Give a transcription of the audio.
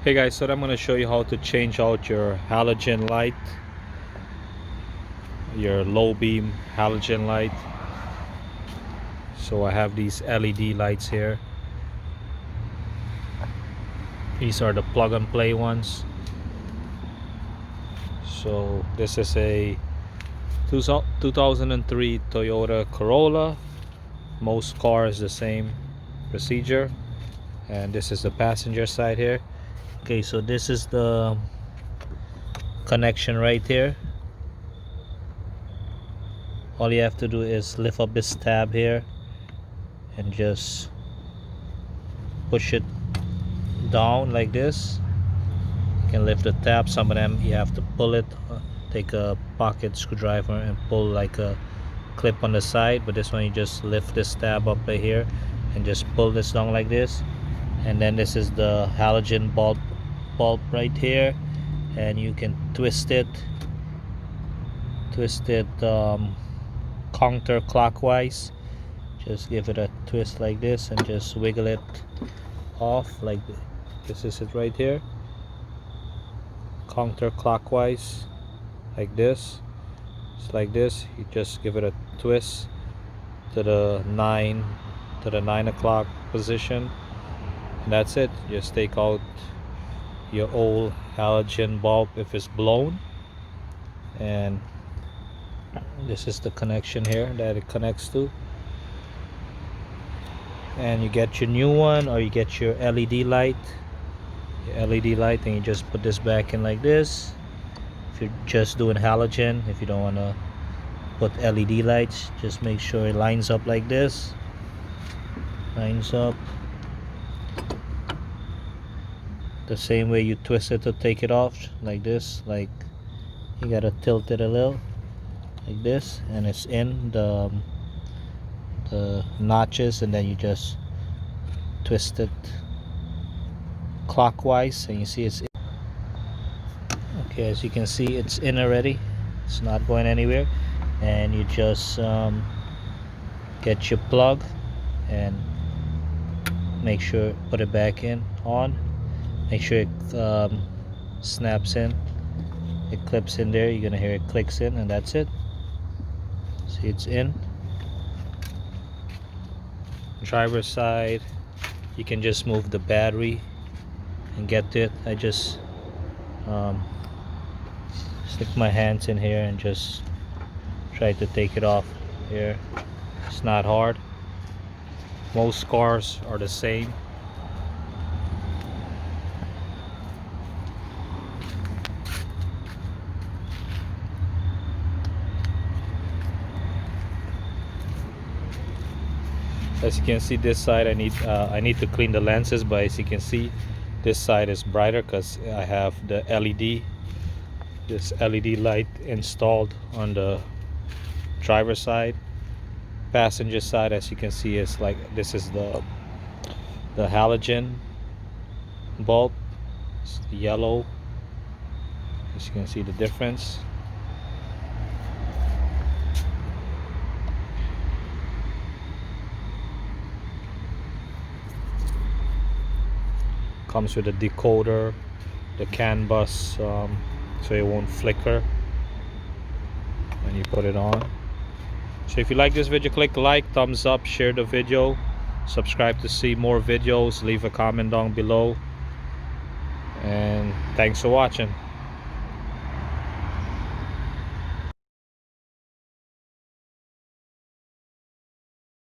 Hey guys, so I'm going to show you how to change out your halogen light, your low beam halogen light. So I have these LED lights here. These are the plug and play ones. So this is a 2003 Toyota Corolla. Most cars the same procedure. And this is the passenger side here. Okay, so this is the connection right here. All you have to do is lift up this tab here and just push it down like this. You can lift the tab. Some of them you have to pull it, take a pocket screwdriver and pull like a clip on the side, but this one you just lift this tab up right here and just pull this down like this. And then this is the halogen bulb right here, and you can twist it counterclockwise. Just give it a twist like this and just wiggle it off like this. Is it right here, counterclockwise like this. It's like this. You just give it a twist to the 9 o'clock position, and that's it. Just take out your old halogen bulb if it's blown, and this is the connection here that it connects to. And you get your new one, or you get your LED light, and you just put this back in like this. If you're just doing halogen, if you don't want to put LED lights, just make sure it lines up like this. Lines up the same way you twist it to take it off, like this. Like, you gotta tilt it a little like this, and it's in the notches, and then you just twist it clockwise, and you see it's in. Okay, as you can see, it's in already. It's not going anywhere. And you just get your plug and make sure put it back in on. Make sure it snaps in, it clips in there. You're gonna hear it clicks in, and that's it. See, it's in. Driver's side, you can just move the battery and get it. I just stick my hands in here and just try to take it off here. It's not hard. Most cars are the same. As you can see, this side I need to clean the lenses, but as you can see, this side is brighter because I have the this LED light installed on the driver's side. Passenger side, as you can see, is like this is the halogen bulb. It's yellow. As you can see the difference. Comes with a decoder, the CAN bus, so it won't flicker when you put it on. So if you like this video, click like, thumbs up, share the video, subscribe to see more videos, leave a comment down below, and thanks for watching.